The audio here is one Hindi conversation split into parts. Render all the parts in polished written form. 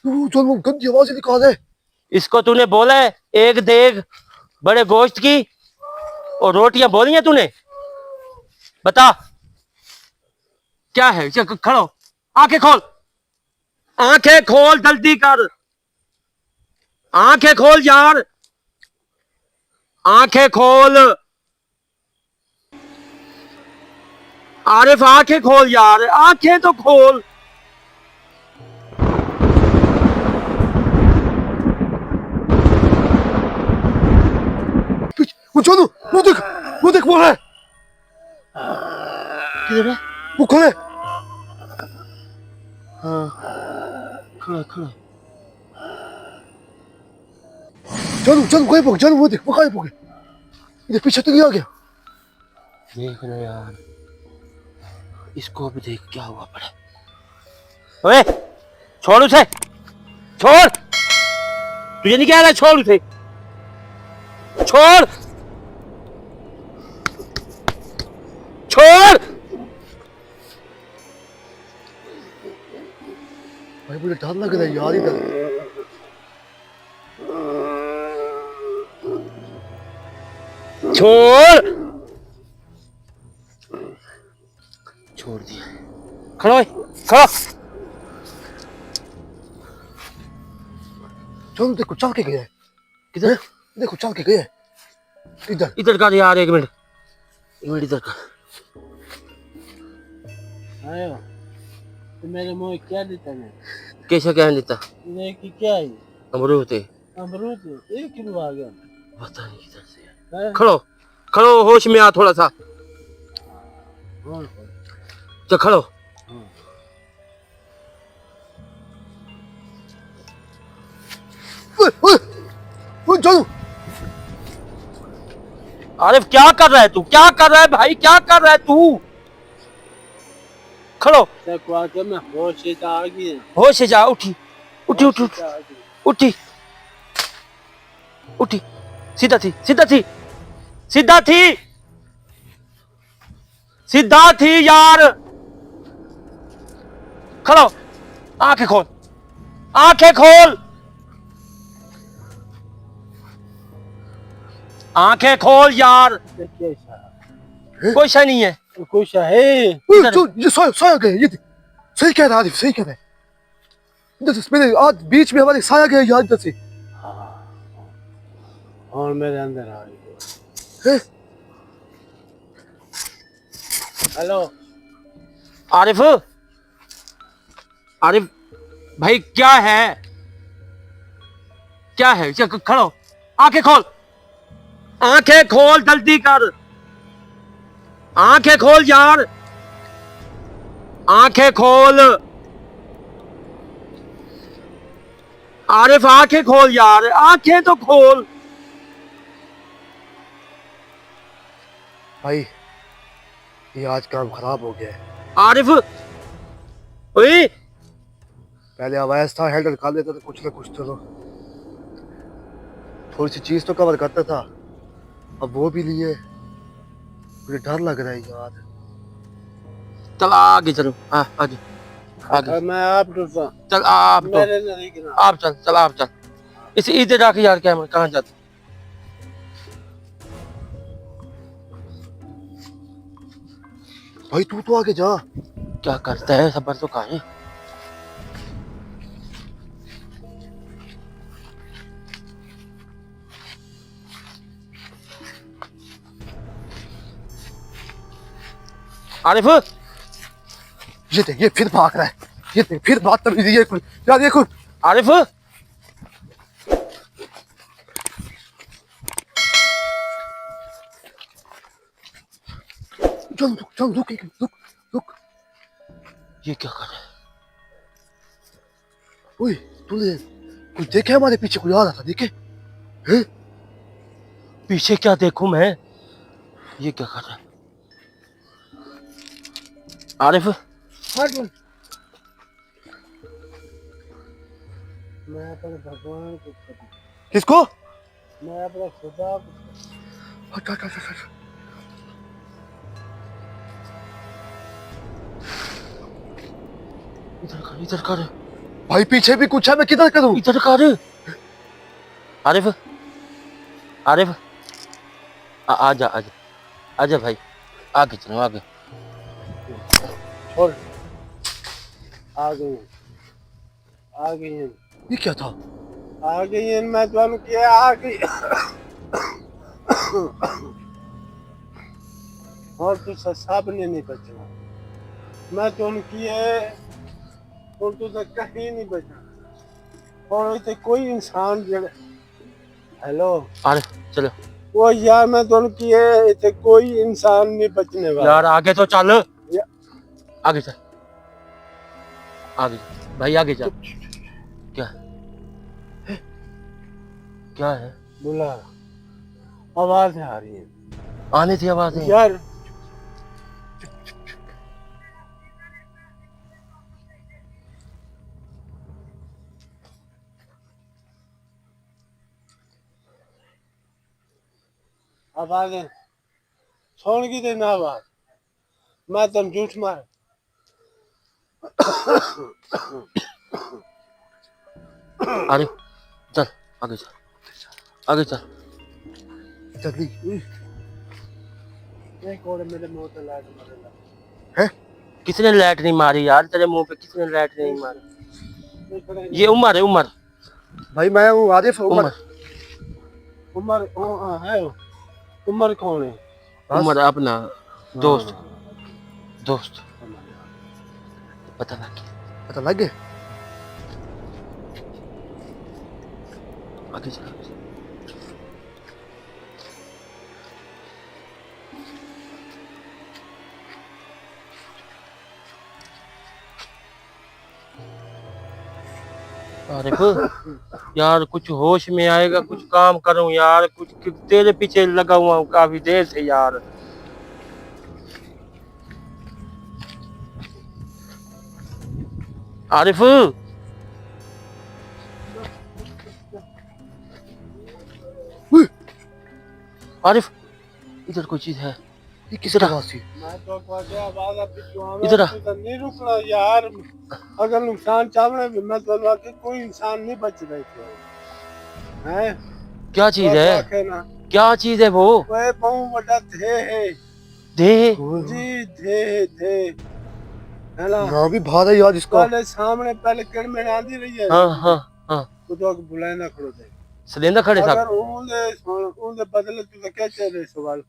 चल वो गंदी आवाज निकाल है। इसको तूने बोला है एक देग बड़े गोश्त की और रोटियां बोली हैं तूने? बता क्या है? खड़ो, आंखें खोल, आंखें खोल, जल्दी कर, आंखें खोल यार, आंखें खोल आरिफ, आंखें खोल यार, आंखें तो खोल। वो चलो वो देख वो है। किधर है? वो खड़े। हाँ, खड़ा खड़ा। चलो चलो कोई पकड़, चलो वो देख वो कहीं पकड़, इधर पीछे तो नहीं आ गया। देख ना यार, इसको भी देख क्या हुआ पड़ा। ओए छोड़ उसे, छोड़, तुझे नहीं कह रहा छोड़ उसे, छोड़ छोड़। भाई मुझे डर लग रहा है यार इधर। छोड़, छोड़ दिया। खड़ा हो, खड़ा। चलो देखो चल के गया है। किधर? देखो चल के गया है इधर। इधर कर यार, एक मिनट, एक मिनट इधर कर। आयो तो मेरे मुंह क्या देता है? कैसे क्या देता? ये कि क्या है? अमरूद है। अमरूद 1 किलो आ गया। पता नहीं किधर से। खड़ो खड़ो, होश में आ थोड़ा सा। चल खड़ो। चलो आरिफ क्या कर रहा है तू? क्या कर रहा है भाई? क्या कर रहा है तू? खड़ो, में होश से आ गई। होश से जा, उठी उठी उठी उठी उठी उठी, सीधा थी, सीधा थी, सीधा थी, सीधा थी यार। खड़ो, आंखें खोल, आंखें खोल, आंखें खोल यार। कोई शय नहीं है, कुछ है। ये साया गया, ये सही कह रहा है आरिफ, सही कह रहा है। इधर से मैंने आज बीच में हमारे साया गया यार इधर से। और मेरे अंदर आ गई। हेलो आरिफ, आरिफ भाई क्या है? क्या है? चल खड़ो, आंखें खोल, आंखें खोल, जल्दी कर, आंखें खोल यार, आंखें खोल आरिफ, आंखें खोल यार, आंखें तो खोल। भाई ये आज काम खराब हो गया है। आरिफ ओए, पहले आवाज था हैंडल कर लेता तो कुछ ना कुछ चलो थोड़ी सी चीज तो कवर करता था, अब वो भी नहीं है। मुझे डर लग रहा है यार। चल आगे चलो, हाँ आगे आगे। मैं आप चल आप तो, आप चल, चल आप चल, इसे इधर आके यार, क्या कहाँ जाते? भाई तू तो आगे जा। क्या करता है, सबर तो कहाँ है? आरिफ ये देख, ये फिर भाग रहा है, ये देख फिर बात कर रही है कोई। क्या देखो आरिफ, चल चल रुक रुक रुक। ये क्या कर रहा है? ओए तूने कुछ देखे? हमारे पीछे कोई आ रहा था, देखे? हैं? पीछे क्या देखूं मैं? ये क्या कर रहा है? आरिफ मैं अपने भगवान को, किसको? मैं अपने खुदा को। हट हट हट हट। इधर कर, इधर कर, भाई पीछे भी कुछ है, मैं किधर करूं? इधर कर। आरिफ, आरिफ, आजा आजा आजा भाई, आगे चलो आगे। छोड़, आ गई हैं, आ गई हैं, ये क्या था? आ गई हैं, मैं ਤੁਹਾਨੂੰ किया आ गई। और तुझे सब ने नहीं बचना, मैं ਤੁਹਾਨੂੰ किया और तुझे कहीं नहीं बचना। और इतने कोई इंसान जड़, हेलो आरिफ चलो वो यार, मैं ਤੁਹਾਨੂੰ किया इतने कोई इंसान नहीं बचने वाला यार, आगे तो चल, या- आगे चल, आगे भाई आगे चल। क्या क्या है? बुला, आवाज आ रही है आने थी आवाजें यार। आवाजें सुन की देना आवाज, मैं तुम झूठ मार। आरिफ चल, आगे चल, आगे चल। जल्दी। एक और मेरे मुंह पे लाइट मारेगा। है? किसने लाइट नहीं मारी यार तेरे मुंह पे? किसने लाइट नहीं मारी? ये उमर है, उमर, भाई मैं हूँ आरिफ। उमर, उमर है, उमर कौन है? उमर अपना दोस्त, दोस्त पता लग गया। पता लग गया? आगे चल, आगे चल। आरिफ यार, कुछ होश में आएगा, कुछ काम करूं यार, कुछ तेरे पीछे लगा हुआ हूं काफी देर से यार। आरिफ, आरिफ इधर कोई चीज है। ये किसकी आवाज थी? मैं तो कहते आवाज अभी जो इधर आ। तो नहीं रुकना यार। अगर नुकसान चावने भी मैं तो कि कोई इंसान नहीं बच रहे थे हैं। क्या चीज है? क्या चीज है वो? ओए बहुत बड़ा थे है दे जी, थे है ना। ना भी भारा यार इसका। पहले सामने पहले कण में आंधी रही है। हाँ हाँ हाँ, तो तो बुलाए ना खड़ो थे सलेंदा खड़े था अगर उनके बदले तो क्या चल रहे सवाल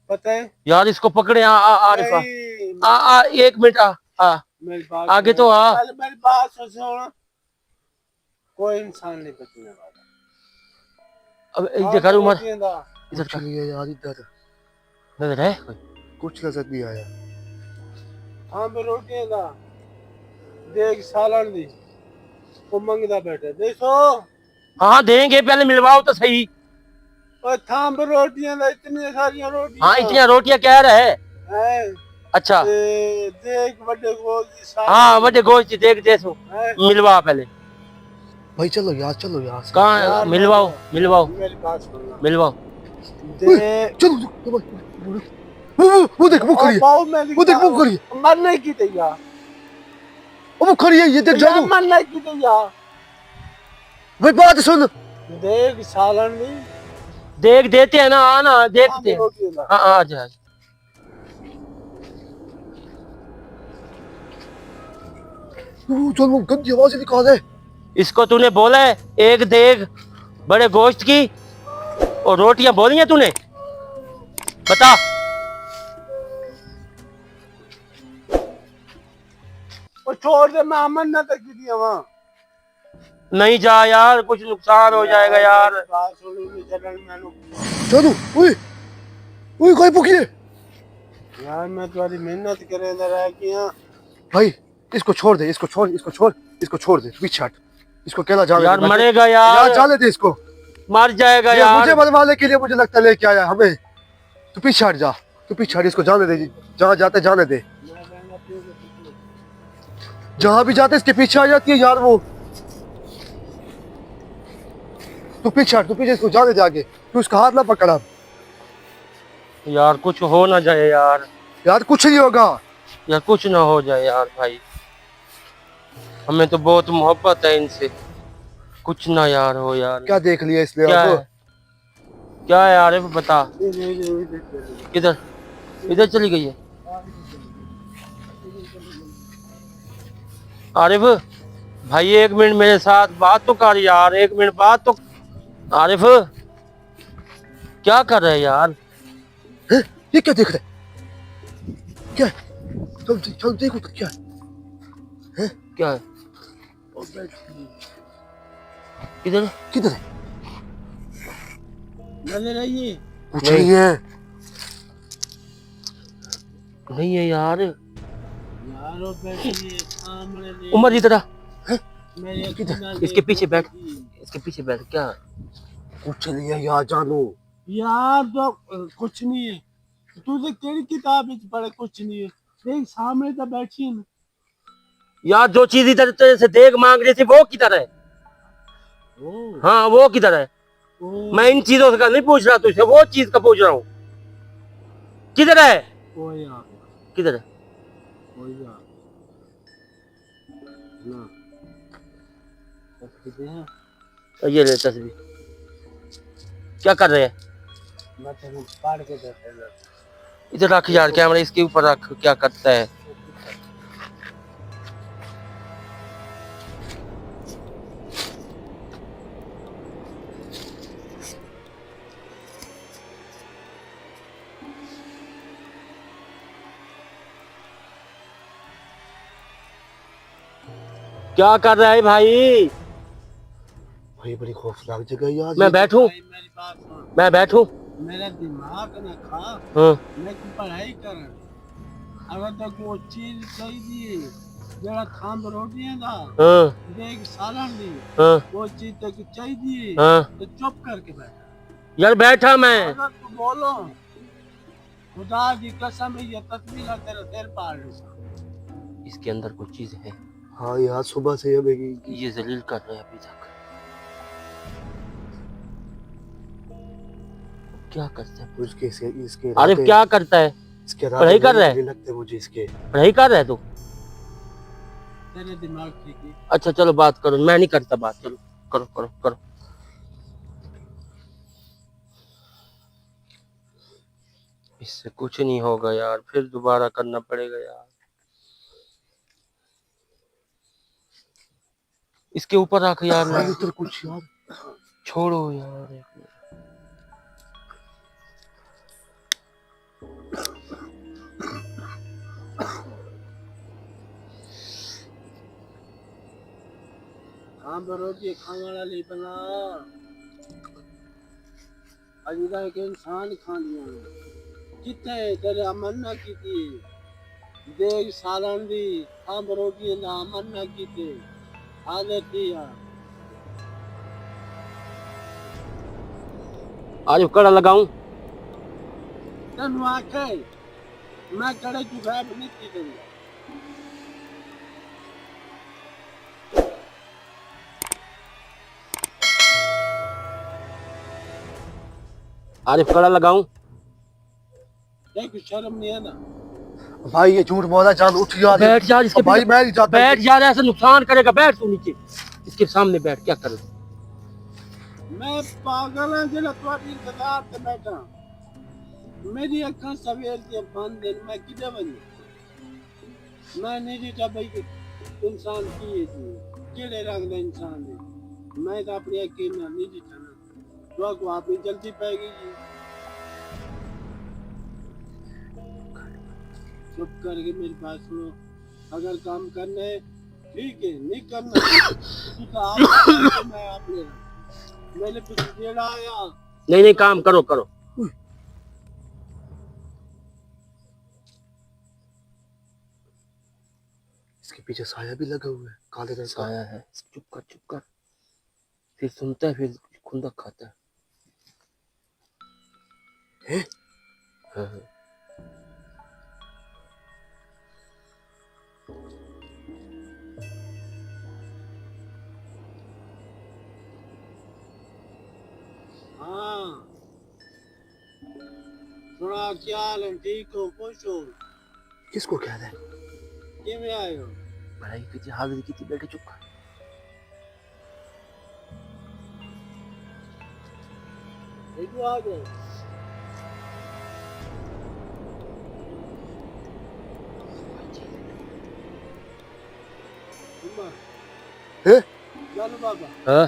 पता है यार। इसको पकड़े। आरिफ नहीं, एक मिनट आ मेरी बात आगे सुनो। तो आ। पहले मेरी बात सुनो, कोई इंसान नहीं बचने वाला। अब इधर कर उमर, इधर कुछ कर। नहीं है यार इधर, नजर है कोई? कुछ नजर नहीं आया। हाँ पे रोटियां दा देख सालन दी वो मंगदा बैठे देखो। हाँ देंगे, पहले मिलवाओ तो सही। और थाम पे रोटियां दा इतनी सारी रोटियां। हाँ इतनी रोटियां कह रहे हैं। हैं अच्छा देख बड़े गोल दी सालन हाँ, बड़े गोश्त देख दे सो, हैं। मिलवा पहले। भाई चलो यार, चलो यार। कहाँ? यार, मिलवाओ मिलवाओ मेरी बात सुनना मिलवाओ। दे चलो वो देख, वो खड़ी है, बाऊ में वो देख, वो खड़ी है, मरने की तैयार वो खड़ी है, ये देख जादू। मरने की तैयार भाई बात सुन। देख सालन दी देख देते हैं ना, आना देखते हैं। रोटियां दा हाँ आ जा। चल वो गंदी आवाज निकाल है। इसको तूने बोला है एक देग बड़े गोश्त की और रोटियां बोली हैं तूने? बता। और छोड़ दे, मैं अमन ना तक दिया वहां। नहीं जा यार, कुछ नुकसान हो जाएगा यार। बात सुनो नहीं चलन मैनू जादू, ओए ओए कोई पुकिए। यार, मैं तुम्हारी मेहनत करे अंदर रह गया। भाई इसको छोड़ दे, इसको छोड़, इसको छोड़, इसको छोड़ दे, पीछे हट, इसको अकेला जाने यार दे। मरेगा यार यार, जाने दे इसको, मर जाएगा ये यार। मुझे मरवाने के लिए मुझे लगता है लेके आया हमें। तू पीछे हट जा, तू पीछे हट, इसको जाने दे, जहाँ जाते जाने दे। जहाँ भी जाते इसके पीछे आ जाती है यार वो। तू पीछे हट, तू पीछे, इसको जाने दे आगे, तू इसका हाथ ना पकड़ा। यार कुछ हो ना जाए यार, यार कुछ नहीं होगा। यार कुछ ना हो जाए यार भाई। हमें तो बहुत मोहब्बत है इनसे। कुछ ना यार हो यार। क्या देख लिया इसलिए क्या आपको? है? क्या है आरिफ बता। किधर? इधर चली गई है आरिफ। भाई 1 मिनट मेरे साथ बात तो कर यार, 1 मिनट बात तो। आरिफ क्या कर रहे हैं यार? हैं? ये क्या देख रहे? क्या है? चल चल देखो तो क्या है? क्या है? किधर? किधर है? नजर आइए। कुछ नहीं है। नहीं है यार। यारो बैठिए सामने ले। उमर इधर आ। मेरे किधर? इसके पीछे बैठ, इसके पीछे बैठ। क्या? कुछ नहीं है यार, जानो। यार तो कुछ नहीं है। तुझे केड़ी किताब विच पढ़े कुछ नहीं है। देख सामने तो बैठी है ना। यार जो चीज इधर तेरे से देख मांग रही थी वो किधर है? ओ, हाँ वो किधर है? ओ, मैं इन चीजों का नहीं पूछ रहा तुझसे, वो चीज का पूछ रहा हूँ। किधर है? ओ यार, किधर है? ओ यार। ना। तस्वीरें हैं। ये ले तस्वीर। क्या कर रहे हैं? मैं तेरे पढ़ के देखेगा। इधर रख यार, कैमरा इसके ऊपर रख। क्या करता है? क्या कर रहा है भाई? भाई बड़ी खौफनाक जगह है यार। मैं बैठूं? भाई मेरी बात सुन। मैं बैठूं? मेरा दिमाग ना खा। हाँ मैं की पढ़ाई कर। अगर तो कोई चीज चाहिए जरा थाम रोटी है ना। हाँ देख सालन दी। हाँ वो चीज तक चाहिए हाँ। तो चुप करके बैठ। यार बैठा मैं। अगर तू बोलो खुदा की कसम ये तस्वीर तेरा दिल पार नहीं। इसके अंदर कुछ चीज है। हाँ यार, सुबह से हमें ये जलील कर रहे हैं अभी तक। क्या करता है? उसके इसके आरिफ क्या करता है? इसके पढ़ाई कर रहा है? लगते मुझे इसके। पढ़ाई कर रहा है तू? तेरे दिमाग ठीक है। अच्छा चलो बात करो, मैं नहीं करता बात। चलो करो करो करो। इससे कुछ नहीं होगा यार, फिर दोबारा करना पड़ेगा यार। इसके ऊपर रख यार। भाई उधर कुछ यार। छोड़ो यार एक मिनट। काम रोटी खाने वाला नहीं बना। अजीदा के इंसान खा लिया। कितने तेरे अमन ना की थी। देख सालन दी काम रोटी ना अमन ना की थी। आदत थी यार। आज कड़ा लगाऊं? तनु आखे मैं कड़े चुका नहीं थी तेरी। आरिफ कड़ा लगाऊं? देख शर्म नहीं है ना। भाई ये झूठ बोला, जान उठ यार। बैठ यार इसके भाई पीछे। मैं नहीं जाता। बैठ यार, ऐसे नुकसान करेगा। बैठ तू नीचे इसके सामने बैठ। क्या कर? मैं पागल है जिला तुम्हारी इंतजार पे बैठा। मेरी अखा सवेर के बंद दिन मैं किधर बनी। मैं नहीं जीता भाई इंसान की है जी केड़े रंग का इंसान है। मैं तो अपनी अकेले में नहीं जीता ना। तो को आप जल्दी पाएगी जी। चुप करके मेरी बात सुनो। अगर काम करना है ठीक है, नहीं करना तो आप मैं आप ले मैंने कुछ देना आया। नहीं नहीं काम करो करो। इसके पीछे साया भी लगा हुआ है, काले रंग का। साया है। चुप कर चुप कर। फिर सुनता है, फिर खुंदक खाता है। हैं? हाँ, हाँ। हाँ सुना क्या हाल है? ठीक हो? खुश हो? किसको क्या है? किमें आए हो? भाई किसी हाजिर की बैठे चुप कर। इधर आ गए उमर हैं? चल बाबा हाँ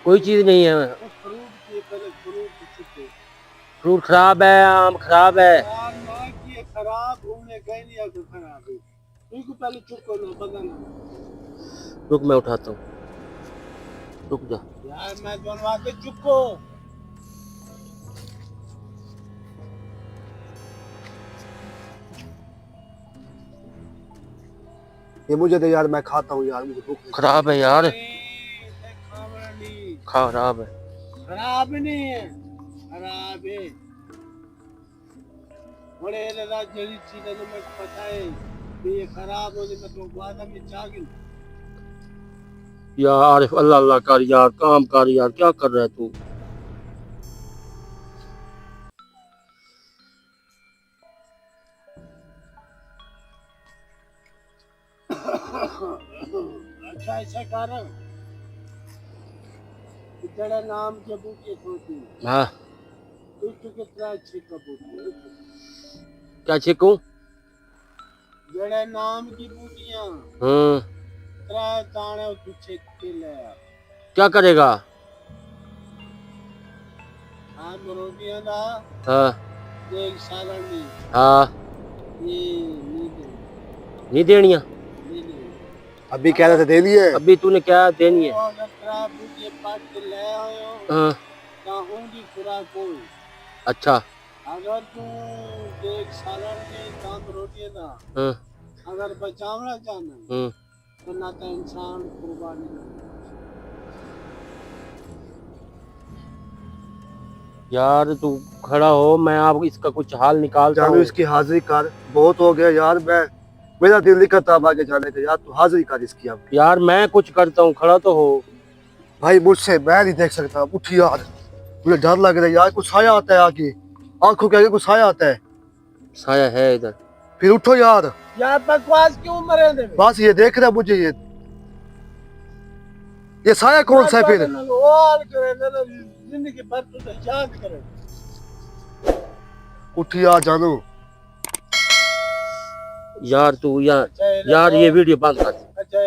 कोई चीज नहीं है। फ्रूट की पहले फ्रूट चुके फ्रूट खराब है, आम खराब है। यार ना कि ये खराब उन्हें कहीं नहीं आके खराब है इनको पहले चुप करो पता ना रुक मैं उठाता हूँ, रुक जा। यार मैं बनवा के चुप को ये मुझे दे यार, मैं खाता हूँ यार, मुझे भूख लगी। खराब है यार, नहीं खराब है। खराब नहीं है खराब है बड़े लगा जड़ी चीजें तो मेरे को पता है कि ये खराब होने में तो बाद में जागी यार आरिफ अल्लाह अल्लाह कर यार, काम कर यार, क्या कर रहा है तू? अच्छा ऐसा कर जड़ा नाम के बूटे होती हाँ इसको कितना अच्छी कबूतर क्या छिकूं? जड़े नाम की बूटियां त्रै दाने तू छेक के ले आ क्या करेगा? हाँ रोटियां दा हाँ देख सालन दी हाँ ये नींद नहीं देनिया। नींद अभी कह रहे थे दे दिए। अभी तूने क्या देनी है? अगर त्रै बूटे पाट के ले आयो हाँ ता उनकी खुराक कोई अच्छा अगर तू देख सालन दी दाम रोटियां दा हाँ अगर बचावना चाहना तो ना तो इंसान कुर्बानी करे। यार तू खड़ा हो, मैं आप इसका कुछ हाल निकालता जानू हूँ। इसकी हाजिरी कर, बहुत हो गया यार, मैं मेरा दिल नहीं करता अब आगे जाने का यार, तू हाजिरी कर इसकी अब। यार मैं कुछ करता हूँ, खड़ा तो हो। भाई मुझसे मैं नहीं देख सकता, उठ यार, मुझे डर लग रहा है यार, कुछ साया आता है आगे, आंखों के आगे कुछ साया आता है। साया है इधर। फिर उठो यार, यार बकवास क्यों मरे दे बस ये देख रहा है मुझे, ये साया कौन सा है फिर? और करे ना जिंदगी भर तो याद करे उठ यार जानू। यार तू यार ये वीडियो बंद कर। अच्छा